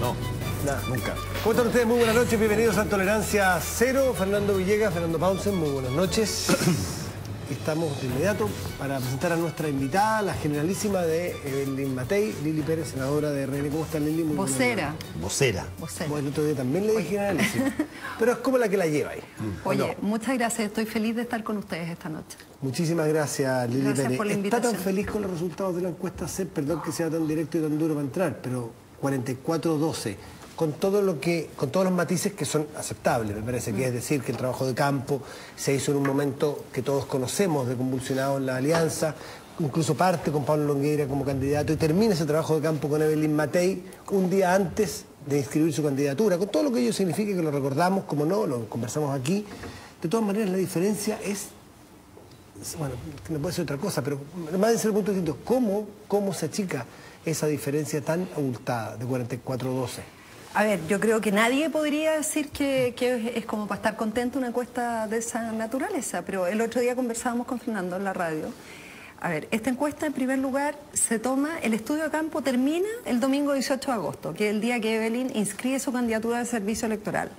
No, nada, nunca. ¿Cómo están ustedes? Muy buenas noches, bienvenidos a Tolerancia Cero. Fernando Villegas, Fernando Paunsen, muy buenas noches. Estamos de inmediato para presentar a nuestra invitada, la generalísima de Evelyn Matei, Lili Pérez, senadora de RN. ¿Cómo está, Lili? Muy vocera. Vocera. Bueno, el otro día también le dije generalísima, pero es como la que la lleva ahí. Oye, muchas gracias, estoy feliz de estar con ustedes esta noche. Muchísimas gracias, Lili Pérez. Gracias por la invitación. ¿Está tan feliz con los resultados de la encuesta CEP? Perdón que sea tan directo y tan duro para entrar, pero 44-12. Con todos los matices que son aceptables, me parece que es decir que el trabajo de campo se hizo en un momento que todos conocemos de convulsionado en la alianza, incluso parte con Pablo Longueira como candidato y termina ese trabajo de campo con Evelyn Matei un día antes de inscribir su candidatura, con todo lo que ello significa, que lo recordamos, como no, lo conversamos aquí. De todas maneras, la diferencia es, bueno, no puede ser otra cosa, pero más desde el punto de vista, ¿cómo se achica esa diferencia tan abultada de 44-12? A ver, yo creo que nadie podría decir que es como para estar contento una encuesta de esa naturaleza, pero el otro día conversábamos con Fernando en la radio. A ver, esta encuesta en primer lugar se toma, el estudio de campo termina el domingo 18 de agosto, que es el día que Evelyn inscribe su candidatura de servicio electoral.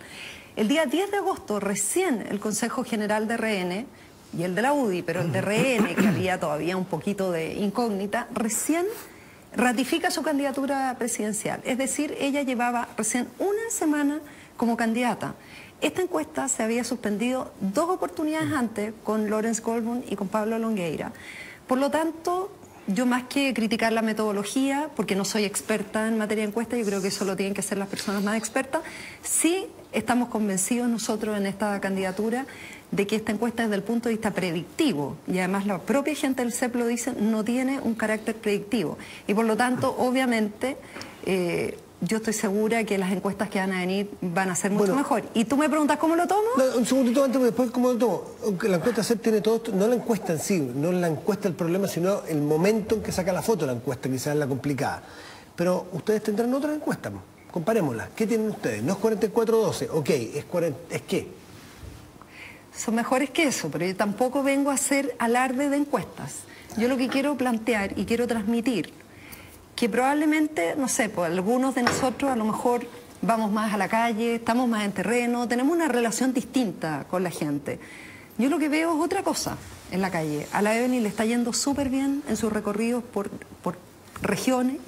El día 10 de agosto recién el Consejo General de RN y el de la UDI, pero el de RN, que había todavía un poquito de incógnita, recién ratifica su candidatura presidencial. Es decir, ella llevaba recién una semana como candidata. Esta encuesta se había suspendido 2 oportunidades antes con Lawrence Goldman y con Pablo Longueira. Por lo tanto, yo más que criticar la metodología, porque no soy experta en materia de encuesta, yo creo que eso lo tienen que hacer las personas más expertas, sí estamos convencidos nosotros en esta candidatura de que esta encuesta desde el punto de vista predictivo, y además la propia gente del CEP lo dice, no tiene un carácter predictivo. Y por lo tanto, obviamente, yo estoy segura que las encuestas que van a venir van a ser mucho mejor. ¿Y tú me preguntas cómo lo tomo? No, un segundito antes, después cómo lo tomo. Aunque la encuesta CEP tiene todo esto, no la encuesta en sí, no la encuesta el problema, sino el momento en que saca la foto la encuesta, quizás es la complicada. Pero ustedes tendrán otra encuesta, comparémosla. ¿Qué tienen ustedes? No es 44-12, ok, ¿es qué? Son mejores que eso, pero yo tampoco vengo a hacer alarde de encuestas. Yo lo que quiero plantear y quiero transmitir, que probablemente, no sé, pues algunos de nosotros a lo mejor vamos más a la calle, estamos más en terreno, tenemos una relación distinta con la gente. Yo lo que veo es otra cosa en la calle. A la Evelyn le está yendo súper bien en sus recorridos por regiones.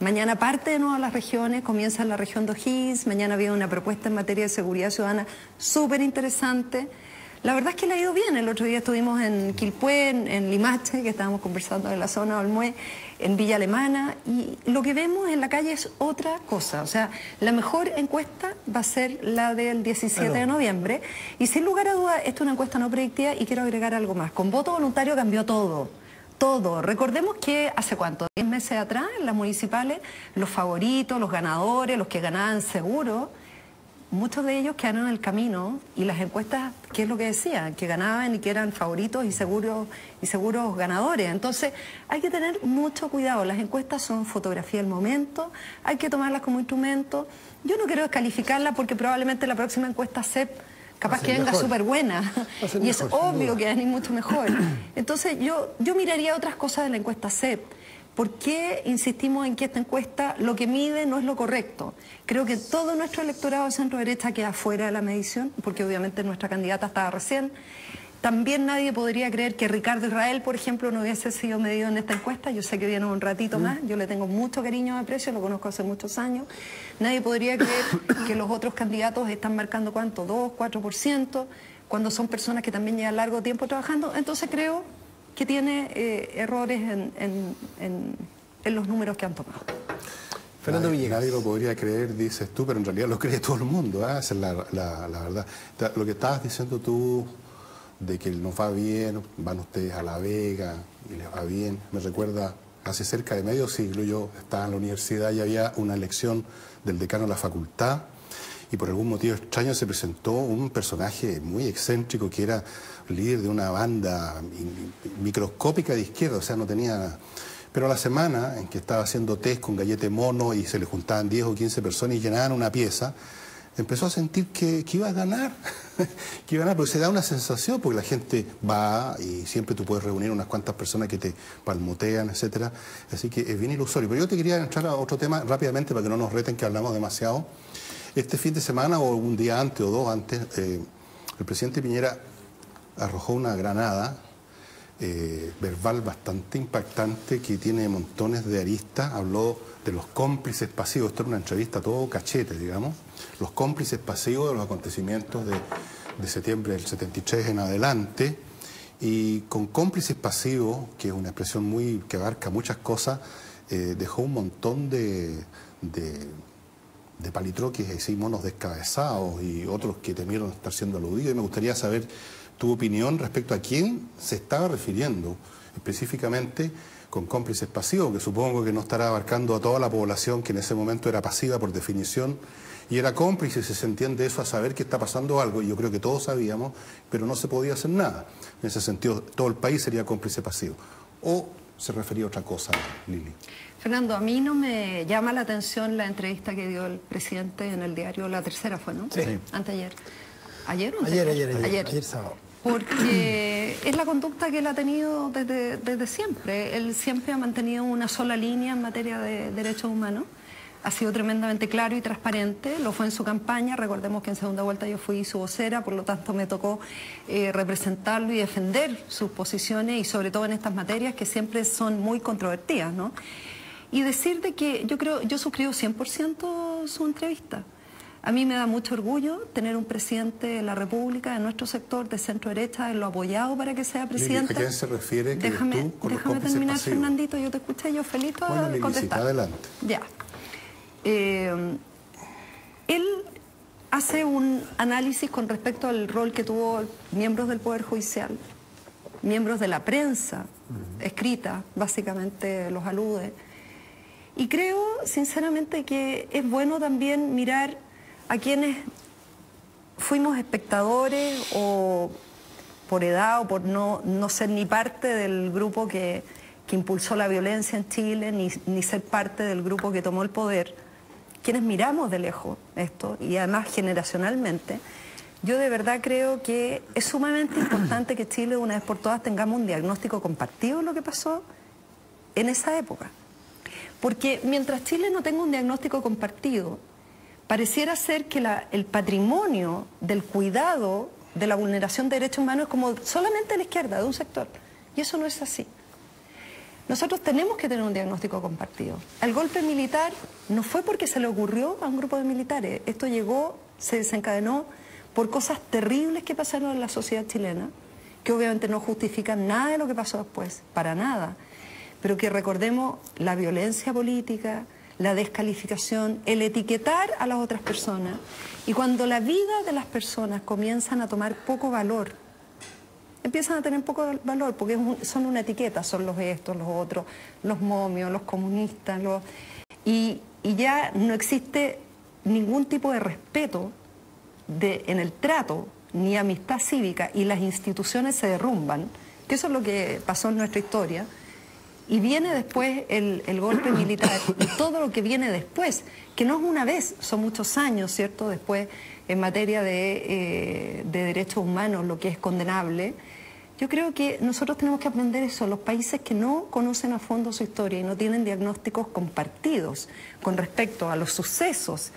Mañana parte de nuevo a las regiones, comienza en la región de O'Higgins, mañana viene una propuesta en materia de seguridad ciudadana súper interesante. La verdad es que le ha ido bien. El otro día estuvimos en Quilpué, en Limache, que estábamos conversando en la zona de Olmué, en Villa Alemana, y lo que vemos en la calle es otra cosa. O sea, la mejor encuesta va a ser la del 17 de noviembre, y sin lugar a dudas, esto es una encuesta no predictiva, y quiero agregar algo más. Con voto voluntario cambió todo. Todo. Recordemos que hace cuánto, 10 meses atrás, en las municipales, los favoritos, los ganadores, los que ganaban seguro, muchos de ellos quedaron en el camino, y las encuestas, ¿qué es lo que decían? Que ganaban y que eran favoritos y seguros ganadores. Entonces, hay que tener mucho cuidado. Las encuestas son fotografía del momento, hay que tomarlas como instrumento. Yo no quiero descalificarla porque probablemente la próxima encuesta CEP capaz que venga súper buena, y es obvio que va a venir mucho mejor. Entonces, yo miraría otras cosas de la encuesta CEP. ¿Por qué insistimos en que esta encuesta lo que mide no es lo correcto? Creo que todo nuestro electorado de centro-derecha queda fuera de la medición, porque obviamente nuestra candidata estaba recién. También nadie podría creer que Ricardo Israel, por ejemplo, no hubiese sido medido en esta encuesta. Yo sé que viene un ratito más, yo le tengo mucho cariño y aprecio, lo conozco hace muchos años. Nadie podría creer que los otros candidatos están marcando, ¿cuánto? 2, 4%, cuando son personas que también llevan largo tiempo trabajando. Entonces creo que tiene errores en los números que han tomado. Fernando Villegas. Nadie lo podría creer, dices tú, pero en realidad lo cree todo el mundo, ¿eh? Esa es la verdad. Lo que estabas diciendo tú, de que nos va bien, van ustedes a La Vega y les va bien, me recuerda, hace cerca de medio siglo yo estaba en la universidad y había una elección del decano de la facultad, y por algún motivo extraño se presentó un personaje muy excéntrico que era líder de una banda microscópica de izquierda, o sea, no tenía nada. Pero a la semana en que estaba haciendo test con gallete mono y se le juntaban 10 o 15 personas y llenaban una pieza, empezó a sentir que iba a ganar, que iba a ganar, porque se da una sensación, porque la gente va y siempre tú puedes reunir unas cuantas personas que te palmotean, etcétera. Así que es bien ilusorio. Pero yo te quería entrar a otro tema rápidamente para que no nos reten que hablamos demasiado. Este fin de semana o un día antes o dos antes, el presidente Piñera arrojó una granada verbal bastante impactante que tiene montones de aristas. Habló de los cómplices pasivos, esto era una entrevista todo cachete, digamos, los cómplices pasivos de los acontecimientos de septiembre del 73 en adelante, y con cómplices pasivos, que es una expresión que abarca muchas cosas, dejó un montón de palitroques, así, monos descabezados y otros que temieron estar siendo aludidos. Y me gustaría saber tu opinión respecto a quién se estaba refiriendo específicamente con cómplices pasivos, que supongo que no estará abarcando a toda la población que en ese momento era pasiva por definición y era cómplice, si se entiende eso, a saber que está pasando algo, y yo creo que todos sabíamos, pero no se podía hacer nada. En ese sentido, todo el país sería cómplice pasivo. ¿O se refería a otra cosa, Lili? Fernando, a mí no me llama la atención la entrevista que dio el presidente en el diario La Tercera, ¿fue, no? Sí. Anteayer. ¿Ayer o Ayer sábado. Porque es la conducta que él ha tenido desde siempre. Él siempre ha mantenido una sola línea en materia de derechos humanos. Ha sido tremendamente claro y transparente. Lo fue en su campaña. Recordemos que en segunda vuelta yo fui su vocera, por lo tanto me tocó representarlo y defender sus posiciones, y sobre todo en estas materias que siempre son muy controvertidas, ¿no? Y decir de que yo suscribo 100% su entrevista. A mí me da mucho orgullo tener un presidente de la República, de nuestro sector, de centro derecha, lo apoyado para que sea presidente. ¿A quién se refiere? Déjame terminar, pasivos? Fernandito, yo te escuché, yo feliz para contestar. Adelante. Ya. Él hace un análisis con respecto al rol que tuvo miembros del Poder Judicial, miembros de la prensa escrita, básicamente los alude. Y creo, sinceramente, que es bueno también mirar a quienes fuimos espectadores, o por edad o por no ser ni parte del grupo que impulsó la violencia en Chile, ni ser parte del grupo que tomó el poder, quienes miramos de lejos esto, y además generacionalmente. Yo de verdad creo que es sumamente importante que Chile, una vez por todas, tengamos un diagnóstico compartido de lo que pasó en esa época. Porque mientras Chile no tenga un diagnóstico compartido, pareciera ser que el patrimonio del cuidado de la vulneración de derechos humanos es como solamente de la izquierda, de un sector. Y eso no es así. Nosotros tenemos que tener un diagnóstico compartido. El golpe militar no fue porque se le ocurrió a un grupo de militares. Esto llegó, se desencadenó por cosas terribles que pasaron en la sociedad chilena, que obviamente no justifican nada de lo que pasó después, para nada. Pero que recordemos la violencia política, la descalificación, el etiquetar a las otras personas. Y cuando la vida de las personas comienzan a tomar poco valor, empiezan a tener poco valor, porque son una etiqueta, son los estos, los otros, los momios, los comunistas, y ya no existe ningún tipo de respeto en el trato, ni amistad cívica, y las instituciones se derrumban, que eso es lo que pasó en nuestra historia. Y viene después el golpe militar y todo lo que viene después, que no es una vez, son muchos años, ¿cierto? Después, en materia de derechos humanos, lo que es condenable. Yo creo que nosotros tenemos que aprender eso. Los países que no conocen a fondo su historia y no tienen diagnósticos compartidos con respecto a los sucesos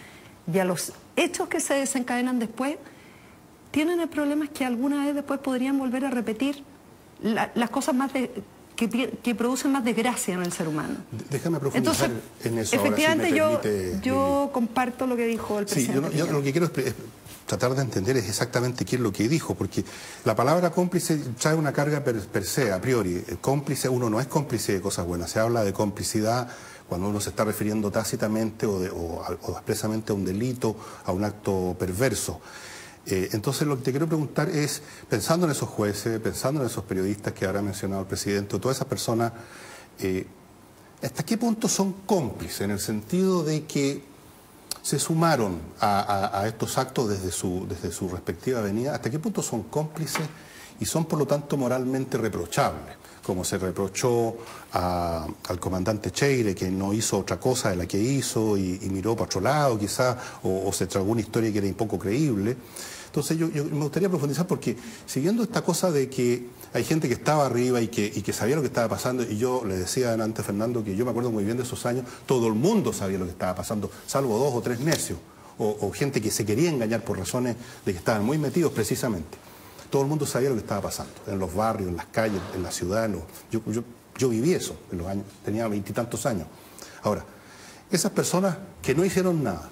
y a los hechos que se desencadenan después, tienen el problema que alguna vez después podrían volver a repetir las cosas más que producen más desgracia en el ser humano. Déjame profundizar en eso. Efectivamente, ahora, si me permite, yo comparto lo que dijo el presidente. Sí, yo lo que quiero es tratar de entender es exactamente qué es lo que dijo, porque la palabra cómplice trae una carga per se, a priori. Cómplice, uno no es cómplice de cosas buenas. Se habla de complicidad cuando uno se está refiriendo tácitamente o expresamente a un delito, a un acto perverso. Entonces lo que te quiero preguntar es, pensando en esos jueces, pensando en esos periodistas que ahora ha mencionado el presidente, o todas esas personas, ¿hasta qué punto son cómplices? En el sentido de que se sumaron a estos actos desde su respectiva avenida, ¿hasta qué punto son cómplices y son por lo tanto moralmente reprochables? como se reprochó al comandante Cheire, que no hizo otra cosa de la que hizo y miró para otro lado quizás, o se tragó una historia que era un poco creíble. Entonces yo me gustaría profundizar porque siguiendo esta cosa de que hay gente que estaba arriba y que sabía lo que estaba pasando, y yo le decía antes, Fernando, que yo me acuerdo muy bien de esos años, todo el mundo sabía lo que estaba pasando, salvo 2 o 3 necios, o gente que se quería engañar por razones de que estaban muy metidos precisamente. Todo el mundo sabía lo que estaba pasando, en los barrios, en las calles, en la ciudad. Yo viví eso en los años, tenía 20 y tantos años. Ahora, esas personas que no hicieron nada,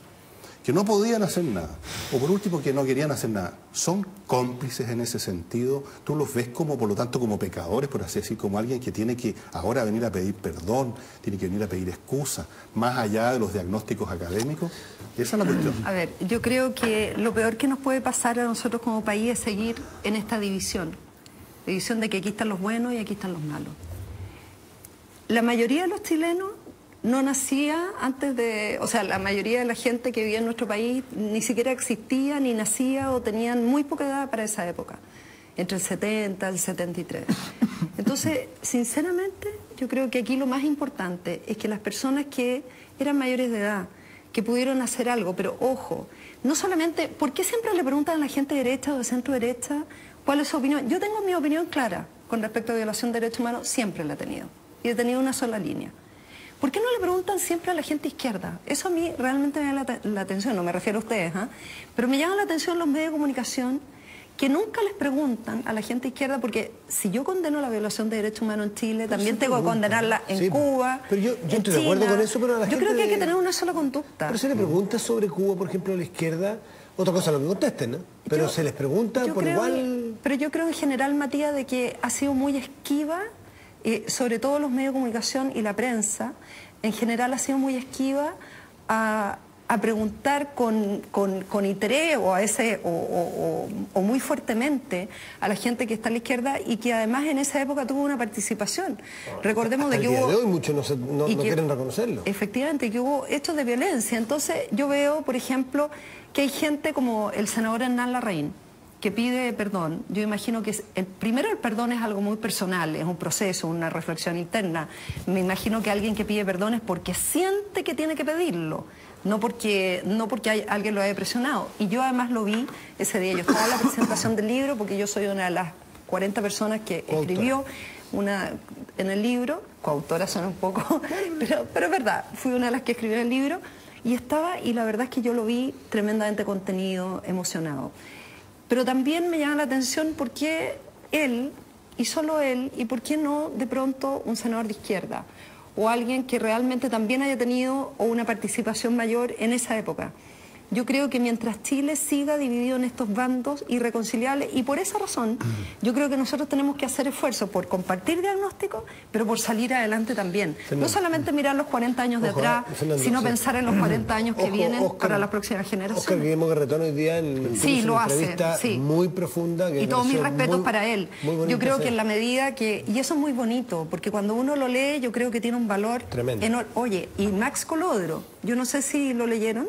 que no podían hacer nada, o por último que no querían hacer nada, son cómplices en ese sentido. Tú los ves como, por lo tanto, como pecadores, por así decir, como alguien que tiene que ahora venir a pedir perdón, tiene que venir a pedir excusa, más allá de los diagnósticos académicos. Esa es la cuestión. A ver, yo creo que lo peor que nos puede pasar a nosotros como país es seguir en esta división de que aquí están los buenos y aquí están los malos. La mayoría de los chilenos no nacía antes de... O sea, la mayoría de la gente que vivía en nuestro país ni siquiera existía, ni nacía o tenían muy poca edad para esa época, entre el 70 y el 73. Entonces, sinceramente, yo creo que aquí lo más importante es que las personas que eran mayores de edad, que pudieron hacer algo, pero ojo, no solamente... ¿Por qué siempre le preguntan a la gente de derecha o de centro derecha cuál es su opinión? Yo tengo mi opinión clara con respecto a violación de derechos humanos, siempre la he tenido. Y he tenido una sola línea. ¿Por qué no le preguntan siempre a la gente izquierda? Eso a mí realmente me da la atención, no me refiero a ustedes, pero me llama la atención los medios de comunicación que nunca les preguntan a la gente izquierda, porque si yo condeno la violación de derechos humanos en Chile, también tengo que condenarla en Cuba, pero yo estoy de acuerdo con eso, pero a la gente... Yo creo que hay que tener una sola conducta. Pero se le pregunta sobre Cuba, por ejemplo, a la izquierda, otra cosa es lo que contesten, ¿no? Pero se les pregunta por igual... Pero yo creo en general, Matías, de que ha sido muy esquiva, sobre todo los medios de comunicación y la prensa, en general ha sido muy esquiva a preguntar con interés o muy fuertemente a la gente que está a la izquierda y que además en esa época tuvo una participación. Recordemos hasta de que el día hubo... de hoy muchos no quieren reconocerlo. Efectivamente, que hubo hechos de violencia. Entonces yo veo, por ejemplo, que hay gente como el senador Hernán Larraín, que pide perdón. Yo imagino que primero el perdón es algo muy personal, es un proceso, una reflexión interna. Me imagino que alguien que pide perdón es porque siente que tiene que pedirlo, no porque alguien lo haya presionado. Y yo además lo vi ese día. Yo estaba en la presentación del libro porque yo soy una de las 40 personas que escribió en el libro, coautora suena un poco, pero es verdad, fui una de las que escribió el libro y la verdad es que yo lo vi tremendamente contenido, emocionado. Pero también me llama la atención por qué él, y solo él, y por qué no de pronto un senador de izquierda, o alguien que realmente también haya tenido una participación mayor en esa época. Yo creo que mientras Chile siga dividido en estos bandos irreconciliables, y por esa razón yo creo que nosotros tenemos que hacer esfuerzos por compartir diagnósticos, pero por salir adelante también. Fernando. No solamente mirar los 40 años de atrás, Fernando, sino pensar en los 40 años que vienen para las próximas generaciones. Oscar Guillermo Garretón hoy día en una entrevista muy profunda. Y todos mis respetos para él. Yo creo que en la medida que... Y eso es muy bonito, porque cuando uno lo lee yo creo que tiene un valor tremendo. Oye, y Max Colodro, yo no sé si lo leyeron,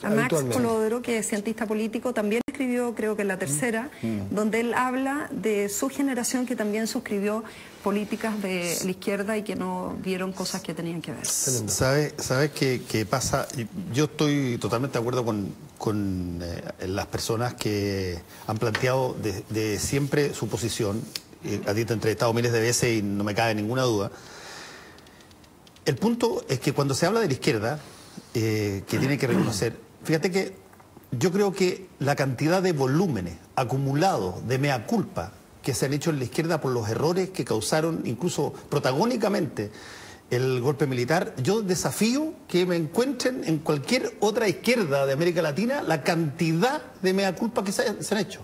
a Max Colodro, que es cientista político, también escribió, creo que en la tercera, donde él habla de su generación que también suscribió políticas de la izquierda y que no vieron cosas que tenían que ver. ¿Sabes qué pasa? Yo estoy totalmente de acuerdo con las personas que han planteado de siempre su posición. A ti te he entrevistado miles de veces y no me cabe ninguna duda. El punto es que cuando se habla de la izquierda, que tiene que reconocer... Fíjate que yo creo que la cantidad de volúmenes acumulados de mea culpa que se han hecho en la izquierda por los errores que causaron incluso protagónicamente el golpe militar, yo desafío que me encuentren en cualquier otra izquierda de América Latina la cantidad de mea culpa que se han hecho.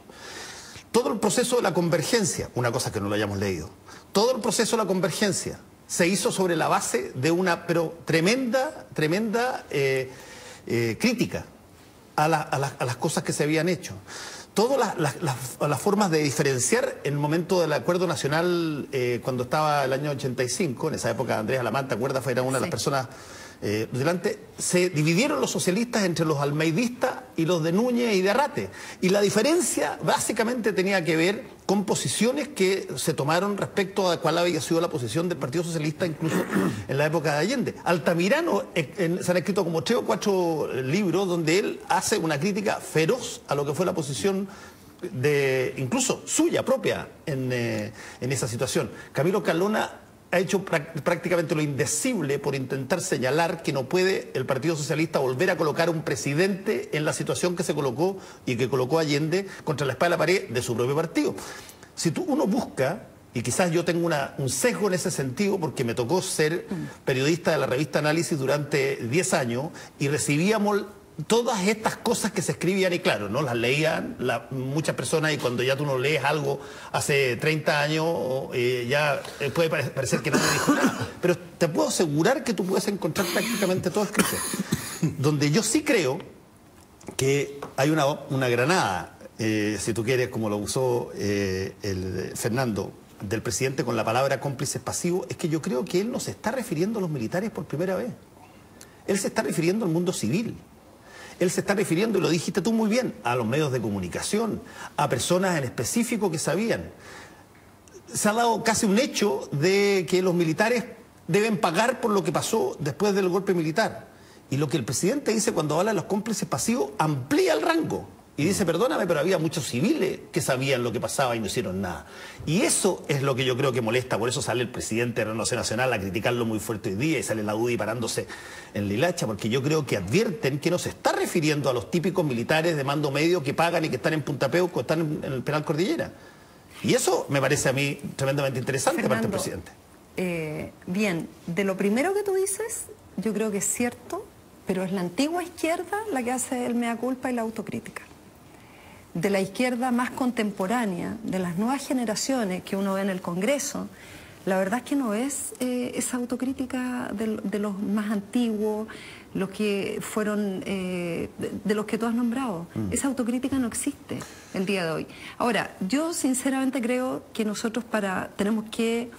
Todo el proceso de la convergencia, una cosa que no lo hayamos leído, todo el proceso de la convergencia se hizo sobre la base de una tremenda crítica a las cosas que se habían hecho. Todas las formas de diferenciar en el momento del Acuerdo Nacional, cuando estaba el año 85, en esa época Andrés Alamán, ¿te acuerdas? Era una de las personas delante. Se dividieron los socialistas entre los almeidistas y los de Núñez y de Arrate. Y la diferencia básicamente tenía que ver con posiciones que se tomaron respecto a cuál había sido la posición del Partido Socialista incluso en la época de Allende. Altamirano se han escrito como 3 o 4 libros donde él hace una crítica feroz a lo que fue la posición incluso suya propia en esa situación. Camilo Escalona ha hecho prácticamente lo indecible por intentar señalar que no puede el Partido Socialista volver a colocar un presidente en la situación que se colocó y que colocó Allende contra la espalda de la pared de su propio partido. Si uno busca, y quizás yo tengo un sesgo en ese sentido porque me tocó ser periodista de la revista Análisis durante 10 años y recibíamos todas estas cosas que se escribían y claro, ¿no? Las leían muchas personas y cuando ya tú no lees algo hace 30 años ya puede parecer que no te dijo nada. Pero te puedo asegurar que tú puedes encontrar prácticamente todo escrito. Donde yo sí creo que hay una granada, si tú quieres, como lo usó el Fernando, del presidente con la palabra cómplices pasivos, es que yo creo que él no se está refiriendo a los militares por primera vez. Él se está refiriendo al mundo civil. Él se está refiriendo, y lo dijiste tú muy bien, a los medios de comunicación, a personas en específico que sabían. Se ha dado casi un hecho de que los militares deben pagar por lo que pasó después del golpe militar. Y lo que el presidente dice cuando habla de los cómplices pasivos amplía el rango. Y dice, perdóname, pero había muchos civiles que sabían lo que pasaba y no hicieron nada. Y eso es lo que yo creo que molesta. Por eso sale el presidente de Renovación Nacional a criticarlo muy fuerte hoy día y sale la UDI parándose en Lilacha, porque yo creo que advierten que no se está refiriendo a los típicos militares de mando medio que pagan y que están en Punta Peuco, están en el Penal Cordillera. Y eso me parece a mí tremendamente interesante de parte del presidente. Bien, de lo primero que tú dices, yo creo que es cierto, pero es la antigua izquierda la que hace el mea culpa y la autocrítica. De la izquierda más contemporánea, de las nuevas generaciones que uno ve en el Congreso, la verdad es que no es esa autocrítica de los más antiguos, los que fueron, de los que tú has nombrado. Esa autocrítica no existe el día de hoy. Ahora, yo sinceramente creo que nosotros tenemos que,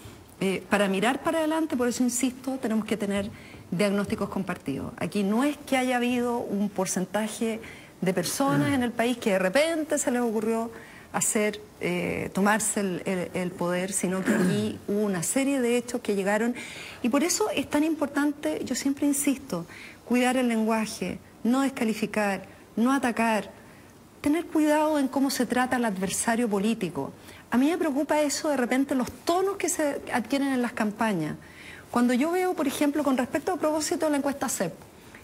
para mirar para adelante, por eso insisto, tenemos que tener diagnósticos compartidos. Aquí no es que haya habido un porcentaje de personas en el país que de repente se les ocurrió tomarse el poder, sino que aquí hubo una serie de hechos que llegaron y por eso es tan importante, yo siempre insisto, cuidar el lenguaje, no descalificar, no atacar, tener cuidado en cómo se trata al adversario político. A mí me preocupa eso de repente, los tonos que se adquieren en las campañas. Cuando yo veo, por ejemplo, con respecto a propósito de la encuesta CEP,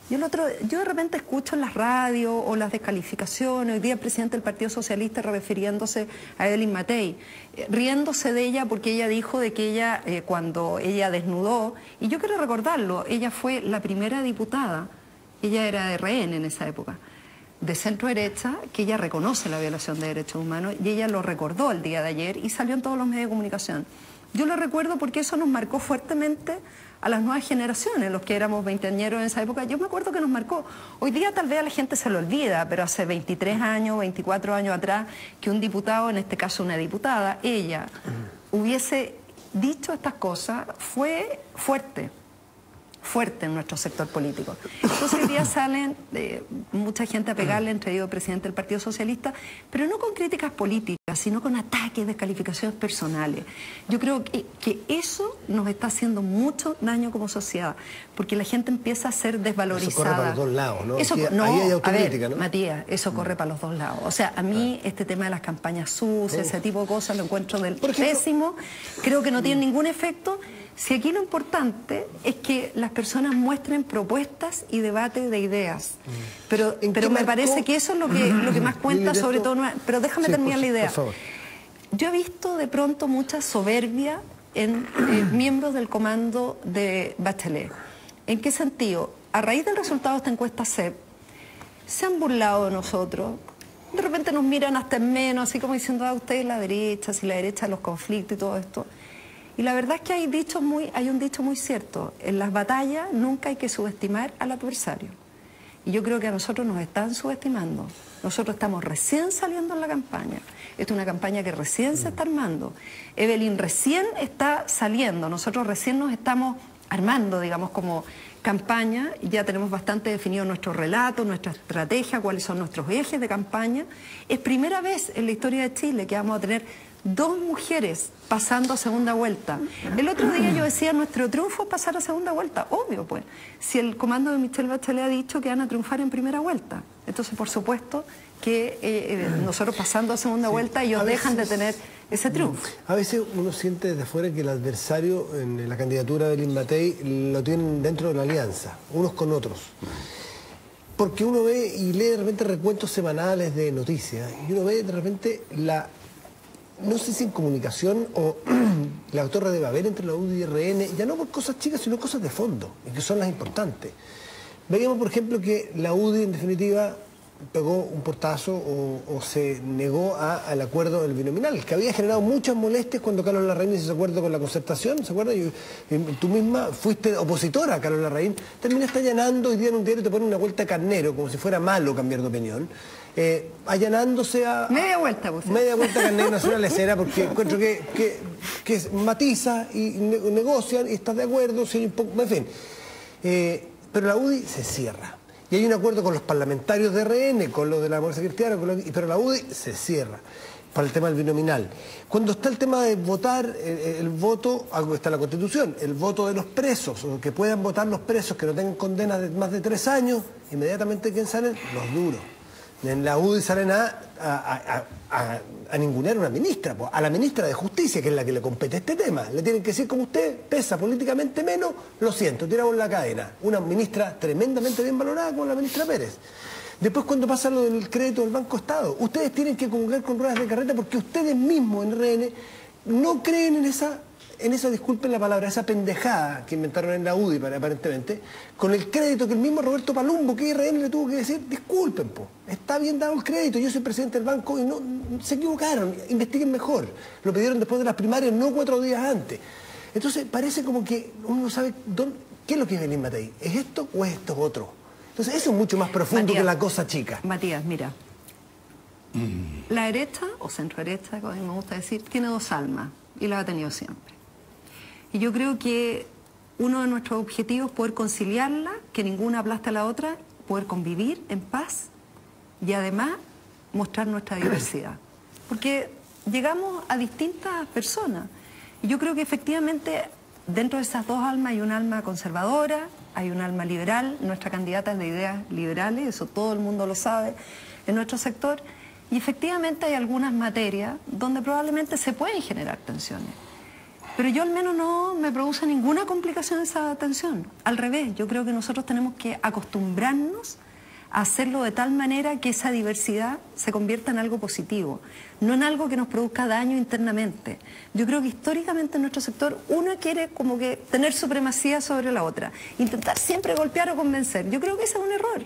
yo de repente escucho en las radios o las descalificaciones, hoy día el presidente del Partido Socialista refiriéndose a Evelyn Matei, riéndose de ella porque ella dijo de que ella, cuando ella desnudó, y yo quiero recordarlo, ella fue la primera diputada, ella era de RN en esa época, de centro derecha, que ella reconoce la violación de derechos humanos y ella lo recordó el día de ayer y salió en todos los medios de comunicación. Yo lo recuerdo porque eso nos marcó fuertemente a las nuevas generaciones, los que éramos veinteañeros en esa época. Yo me acuerdo que nos marcó. Hoy día tal vez a la gente se lo olvida, pero hace 23 años, 24 años atrás, que un diputado, en este caso una diputada, ella hubiese dicho estas cosas, fue fuerte en nuestro sector político. Entonces hoy día salen mucha gente a pegarle, entre ellos el presidente del Partido Socialista, pero no con críticas políticas, sino con ataques, descalificaciones personales. Yo creo que eso nos está haciendo mucho daño como sociedad, porque la gente empieza a ser desvalorizada. Eso corre para los dos lados, ¿no? Eso, ahí hay autocrítica, ¿no? Matías, eso corre para los dos lados. O sea, a mí este tema de las campañas sucias, ese tipo de cosas, lo encuentro pésimo. Creo que no tiene ningún efecto. Si aquí lo importante es que las personas muestren propuestas y debate de ideas. Pero me parece que eso es lo que más cuenta, sobre todo... Pero déjame terminar la idea. Por favor. Yo he visto de pronto mucha soberbia en miembros del comando de Bachelet. ¿En qué sentido? A raíz del resultado de esta encuesta CEP, se han burlado de nosotros. De repente nos miran hasta en menos, así como diciendo, ustedes la derecha, si la derecha, los conflictos y todo esto. Y la verdad es que hay un dicho muy cierto. En las batallas nunca hay que subestimar al adversario. Y yo creo que a nosotros nos están subestimando. Nosotros estamos recién saliendo en la campaña. Esta es una campaña que recién se está armando. Evelyn recién está saliendo. Nosotros recién nos estamos armando, digamos, como campaña, ya tenemos bastante definido nuestro relato, nuestra estrategia, cuáles son nuestros ejes de campaña. Es primera vez en la historia de Chile que vamos a tener 2 mujeres pasando a segunda vuelta. El otro día yo decía, nuestro triunfo es pasar a segunda vuelta. Obvio, pues. Si el comando de Michelle Bachelet ha dicho que van a triunfar en primera vuelta. Entonces, por supuesto, que nosotros pasando a segunda vuelta, ellos dejan de tener ese triunfo. A veces uno siente desde afuera que el adversario en la candidatura de Belín Matei lo tienen dentro de la alianza, unos con otros. Porque uno ve y lee de repente recuentos semanales de noticias y uno ve de repente no sé si en comunicación o la torre de Babel entre la UDI y RN, ya no por cosas chicas, sino cosas de fondo, y que son las importantes. Veíamos, por ejemplo, que la UDI, en definitiva, pegó un portazo o se negó al acuerdo del binominal, que había generado muchas molestias cuando Carlos Larraín hizo ese acuerdo con la Concertación, ¿se acuerda? Tú misma fuiste opositora a Carlos Larraín, terminaste allanando, hoy día en un diario te ponen una vuelta de carnero, como si fuera malo cambiar de opinión, allanándose a... Media vuelta, pues. Media vuelta carnero nacional lecera, porque encuentro que matiza y negocian y estás de acuerdo, si hay un poco, en fin. Pero la UDI se cierra. Y hay un acuerdo con los parlamentariros de RN, con los de la Democracia Cristiana, pero la UDI se cierra para el tema del binominal. Cuando está el tema de votar, el voto, algo que está en la Constitución, el voto de los presos, o que puedan votar los presos que no tengan condenas de más de 3 años, inmediatamente ¿quién salen? Los duros. En la UDI salen a ningunear a una ministra, a la ministra de Justicia, que es la que le compete este tema. Le tienen que decir, como usted pesa políticamente menos, lo siento, tiramos la cadena. Una ministra tremendamente bien valorada como la ministra Pérez. Después, cuando pasa lo del crédito del Banco Estado, ustedes tienen que comulgar con ruedas de carreta porque ustedes mismos en RN no creen en esa, disculpen la palabra, esa pendejada que inventaron en la UDI aparentemente, con el crédito que el mismo Roberto Palumbo, que RN le tuvo que decir, disculpen, está bien dado el crédito, yo soy presidente del banco y no se equivocaron, investiguen mejor. Lo pidieron después de las primarias, no 4 días antes. Entonces parece como que uno no sabe qué es lo que es Belín Matei, ¿es esto o es esto otro? Entonces eso es mucho más profundo, Matías, que la cosa chica. Matías, mira, la derecha, o centro derecha, como a mí me gusta decir, tiene 2 almas y la ha tenido siempre. Y yo creo que uno de nuestros objetivos es poder conciliarla, que ninguna aplaste a la otra, poder convivir en paz y además mostrar nuestra diversidad. Porque llegamos a distintas personas. Y yo creo que efectivamente dentro de esas 2 almas hay un alma conservadora, hay un alma liberal, nuestra candidata es de ideas liberales, eso todo el mundo lo sabe en nuestro sector, y efectivamente hay algunas materias donde probablemente se pueden generar tensiones. Pero yo al menos no me produce ninguna complicación esa tensión. Al revés, yo creo que nosotros tenemos que acostumbrarnos a hacerlo de tal manera que esa diversidad se convierta en algo positivo, no en algo que nos produzca daño internamente. Yo creo que históricamente en nuestro sector uno quiere como que tener supremacía sobre la otra, intentar siempre golpear o convencer. Yo creo que ese es un error.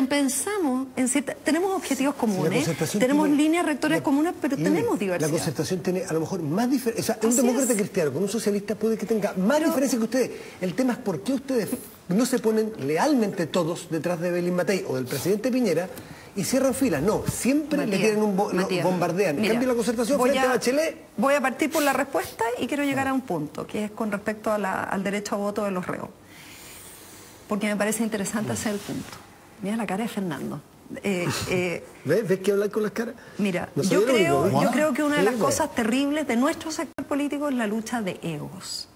Pensamos en tenemos objetivos comunes, tenemos líneas rectoras comunes, pero tenemos diversidad. La Concertación tiene a lo mejor más diferencia. O sea, un demócrata cristiano con un socialista puede que tenga más diferencia que ustedes. El tema es por qué ustedes no se ponen lealmente todos detrás de Belín Matei o del presidente Piñera y cierran filas. No, siempre le tienen bombardean. En cambio, la Concertación frente a Bachelet... Voy a partir por la respuesta y quiero llegar a un punto, que es con respecto a al derecho a voto de los reos. Porque me parece interesante hacer el punto. Mira la cara de Fernando. ¿Ves que hablar con las caras? Mira, yo creo que una de las cosas terribles de nuestro sector político es la lucha de egos.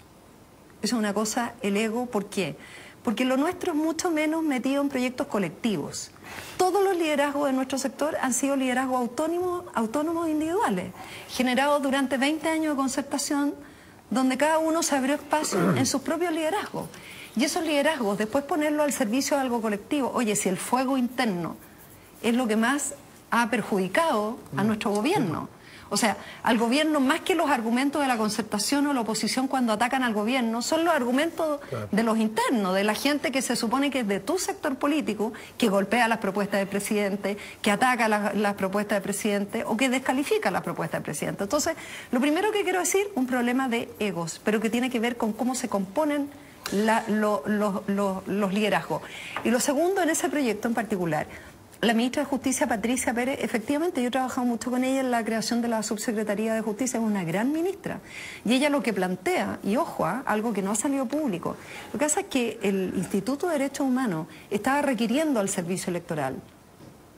Eso es una cosa, el ego, ¿por qué? Porque lo nuestro es mucho menos metido en proyectos colectivos. Todos los liderazgos de nuestro sector han sido liderazgos autónomos individuales, generados durante 20 años de concertación, donde cada uno se abrió espacio en sus propios liderazgos. Y esos liderazgos, después ponerlo al servicio de algo colectivo. Oye, si el fuego interno es lo que más ha perjudicado a nuestro gobierno. O sea, al gobierno, más que los argumentos de la concertación o la oposición cuando atacan al gobierno, son los argumentos de los internos, de la gente que se supone que es de tu sector político, que golpea las propuestas del presidente, que ataca las propuestas del presidente o que descalifica las propuestas del presidente. Entonces, lo primero que quiero decir, un problema de egos, pero que tiene que ver con cómo se componen los liderazgos. Y lo segundo, en ese proyecto en particular, La ministra de Justicia, Patricia Pérez, efectivamente yo he trabajado mucho con ella en la creación de la Subsecretaría de Justicia, es una gran ministra. Y ella lo que plantea, y ojo, algo que no ha salido público, lo que pasa es que el Instituto de Derechos Humanos estaba requiriendo al servicio electoral,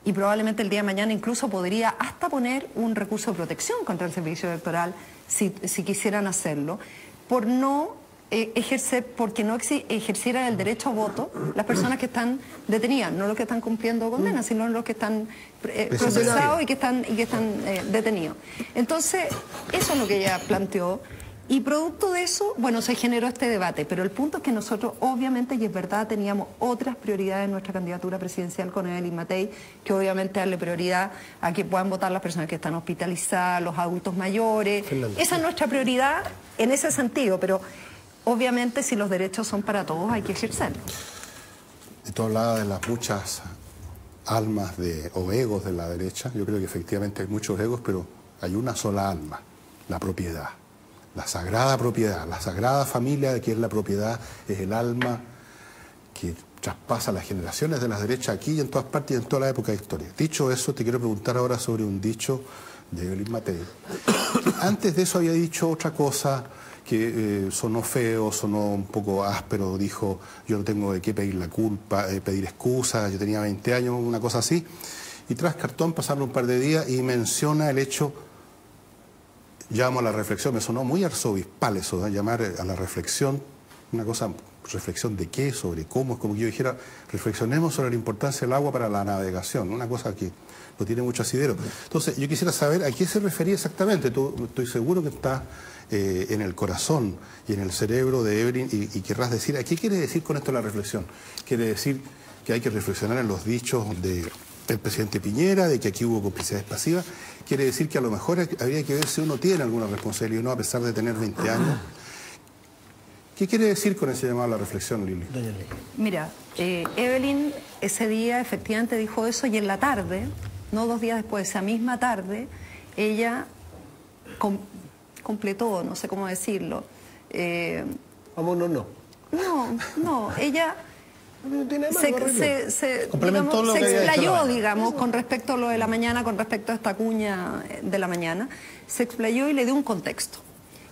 y probablemente el día de mañana incluso podría hasta poner un recurso de protección contra el servicio electoral si quisieran hacerlo, por no porque no ejercieran el derecho a voto las personas que están detenidas, no los que están cumpliendo condenas, sino los que están procesados y que están detenidos. Entonces, eso es lo que ella planteó. Y producto de eso, bueno, se generó este debate, pero el punto es que nosotros, obviamente, y es verdad, teníamos otras prioridades en nuestra candidatura presidencial con Evelyn Matei, que obviamente darle prioridad a que puedan votar las personas que están hospitalizadas, los adultos mayores. Esa es nuestra prioridad en ese sentido, pero obviamente si los derechos son para todos hay que ejercerlos. Y tú hablabas de las muchas almas o egos de la derecha. Yo creo que efectivamente hay muchos egos, pero hay una sola alma, la propiedad. La sagrada propiedad, la sagrada familia de que es la propiedad, es el alma que traspasa las generaciones de las derechas aquí y en todas partes y en toda la época de historia. Dicho eso, te quiero preguntar ahora sobre un dicho de Evelyn Matei. Antes de eso había dicho otra cosa que sonó feo, sonó un poco áspero, dijo yo no tengo de qué pedir la culpa, pedir excusas, yo tenía 20 años, una cosa así. Y tras cartón pasaron un par de días y menciona el hecho. Llamo a la reflexión, me sonó muy arzobispal eso, llamar a la reflexión, una cosa, reflexión de qué, sobre cómo, es como que yo dijera, reflexionemos sobre la importancia del agua para la navegación, una cosa que no tiene mucho asidero. Entonces, yo quisiera saber a qué se refería exactamente, tú, estoy seguro que está en el corazón y en el cerebro de Evelyn y querrás decir, ¿a qué quiere decir con esto la reflexión? Quiere decir que hay que reflexionar en los dichos del presidente Piñera, de que aquí hubo complicidades pasivas. Quiere decir que a lo mejor habría que ver si uno tiene alguna responsabilidad o no, a pesar de tener 20 años. ¿Qué quiere decir con ese llamado a la reflexión, Lili? Mira, Evelyn ese día efectivamente dijo eso y en la tarde, no 2 días después, esa misma tarde, ella completó, no sé cómo decirlo. No, ella se explayó, digamos, con respecto a lo de la mañana, con respecto a esta cuña de la mañana, se explayó y le dio un contexto.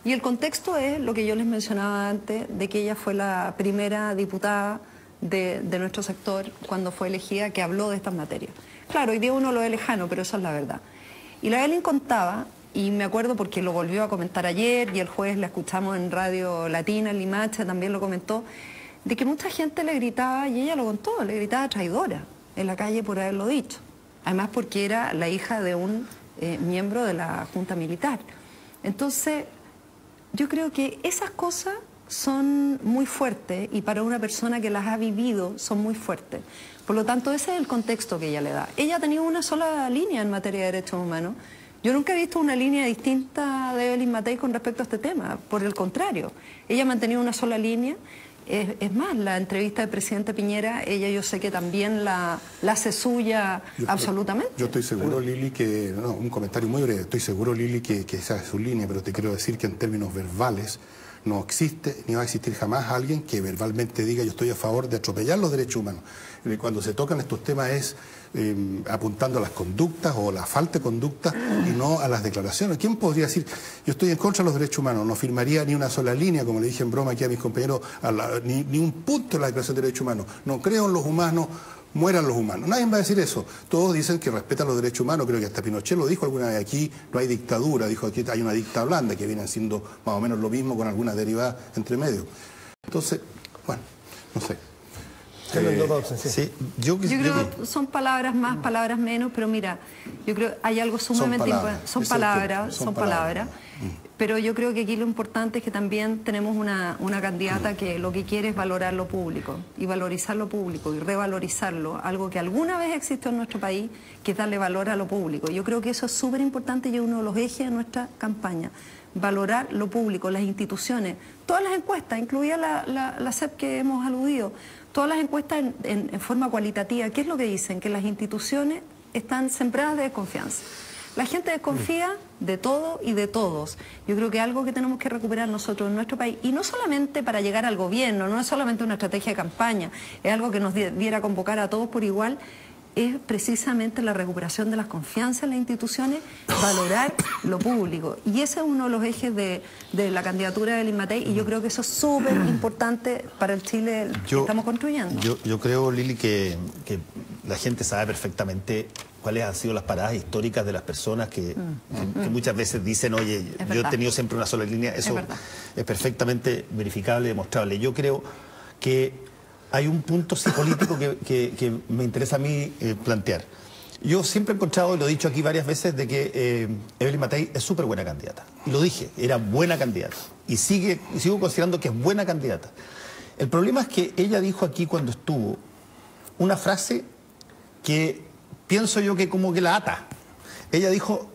Y el contexto es lo que yo les mencionaba antes, de que ella fue la primera diputada de nuestro sector cuando fue elegida que habló de estas materias. Claro, hoy día uno lo ve lejano, pero eso es la verdad. Y la Evelyn contaba, y me acuerdo porque lo volvió a comentar ayer y el jueves la escuchamos en Radio Latina, en Limache, también lo comentó, de que mucha gente le gritaba, y ella lo contó, le gritaba traidora en la calle por haberlo dicho. Además porque era la hija de un miembro de la Junta Militar. Entonces, yo creo que esas cosas son muy fuertes y para una persona que las ha vivido son muy fuertes. Por lo tanto, ese es el contexto que ella le da. Ella ha tenido una sola línea en materia de derechos humanos. Yo nunca he visto una línea distinta de Evelyn Matei con respecto a este tema. Por el contrario, ella ha mantenido una sola línea. Es más, la entrevista del presidente Piñera, ella yo sé que también la hace suya absolutamente. Yo estoy seguro, Lili, que, no, un comentario muy breve, estoy seguro, Lili, que esa es su línea, pero te quiero decir que en términos verbales no existe ni va a existir jamás alguien que verbalmente diga yo estoy a favor de atropellar los derechos humanos. Cuando se tocan estos temas es apuntando a las conductas o la falta de conducta y no a las declaraciones. ¿Quién podría decir yo estoy en contra de los derechos humanos? No firmaría ni una sola línea, como le dije en broma aquí a mis compañeros, ni un punto en la Declaración de Derechos Humanos. No creo en los humanos, mueran los humanos. Nadie va a decir eso. Todos dicen que respetan los derechos humanos. Creo que hasta Pinochet lo dijo alguna vez. Aquí no hay dictadura. Dijo aquí hay una dicta blanda que viene siendo más o menos lo mismo con algunas derivadas entre medio. Entonces, bueno, no sé. Yo creo que son palabras más, palabras menos, pero mira, yo creo que hay algo sumamente importante. Son palabras. Pero yo creo que aquí lo importante es que también tenemos una candidata que lo que quiere es valorar lo público y valorizar lo público y revalorizarlo, algo que alguna vez existió en nuestro país, que es darle valor a lo público. Yo creo que eso es súper importante y es uno de los ejes de nuestra campaña. Valorar lo público, las instituciones, todas las encuestas, incluida la CEP que hemos aludido, todas las encuestas en forma cualitativa, ¿qué es lo que dicen? Que las instituciones están sembradas de desconfianza. La gente desconfía de todo y de todos. Yo creo que es algo que tenemos que recuperar nosotros en nuestro país, y no solamente para llegar al gobierno, no es solamente una estrategia de campaña, es algo que nos diera a convocar a todos por igual, es precisamente la recuperación de las confianzas en las instituciones, valorar lo público. Y ese es uno de los ejes de la candidatura de Evelyn Matei, y yo creo que eso es súper importante para el Chile que estamos construyendo. Yo creo, Lili, que la gente sabe perfectamente cuáles han sido las paradas históricas de las personas que muchas veces dicen, oye, yo he tenido siempre una sola línea. Eso es perfectamente verificable y demostrable. Yo creo que hay un punto psipolítico que me interesa a mí plantear. Yo siempre he encontrado, y lo he dicho aquí varias veces, de que Evelyn Matei es súper buena candidata. Y lo dije, era buena candidata. Y sigo considerando que es buena candidata. El problema es que ella dijo aquí cuando estuvo una frase que pienso yo que como que la ata. Ella dijo,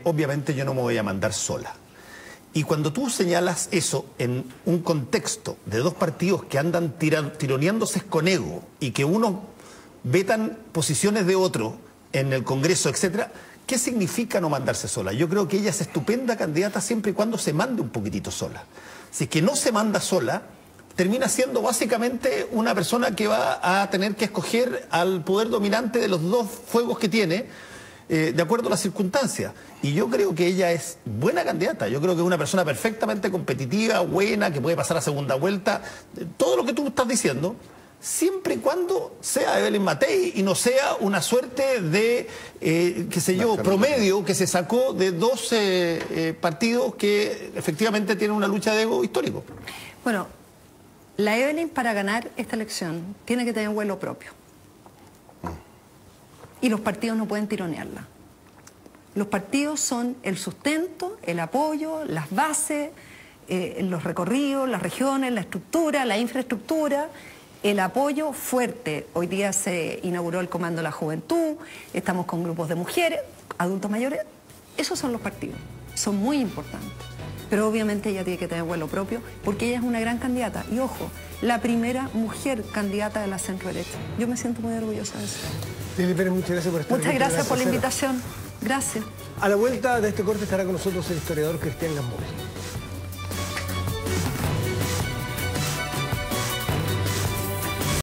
obviamente yo no me voy a mandar sola. Y cuando tú señalas eso en un contexto de dos partidos que andan tironeándose con ego y que uno vetan posiciones de otro en el Congreso, etcétera, ¿qué significa no mandarse sola? Yo creo que ella es estupenda candidata siempre y cuando se mande un poquitito sola. Si es que no se manda sola, termina siendo básicamente una persona que va a tener que escoger al poder dominante de los dos fuegos que tiene, de acuerdo a las circunstancias. Y yo creo que ella es buena candidata. Yo creo que es una persona perfectamente competitiva, buena, que puede pasar a segunda vuelta. Todo lo que tú estás diciendo, siempre y cuando sea Evelyn Matei y no sea una suerte de, qué sé yo, promedio que se sacó de dos partidos que efectivamente tienen una lucha de ego histórico. Bueno, la Evelyn, para ganar esta elección, tiene que tener vuelo propio. Y los partidos no pueden tironearla. Los partidos son el sustento, el apoyo, las bases, los recorridos, las regiones, la estructura, la infraestructura, el apoyo fuerte. Hoy día se inauguró el Comando de la Juventud, estamos con grupos de mujeres, adultos mayores. Esos son los partidos, son muy importantes. Pero obviamente ella tiene que tener vuelo propio porque ella es una gran candidata. Y ojo, la primera mujer candidata de la centro-derecha. Yo me siento muy orgullosa de eso. Lili Pérez, muchas gracias por estar aquí. Muchas gracias por la invitación. Gracias. A la vuelta de este corte estará con nosotros el historiador Cristian Gamboa.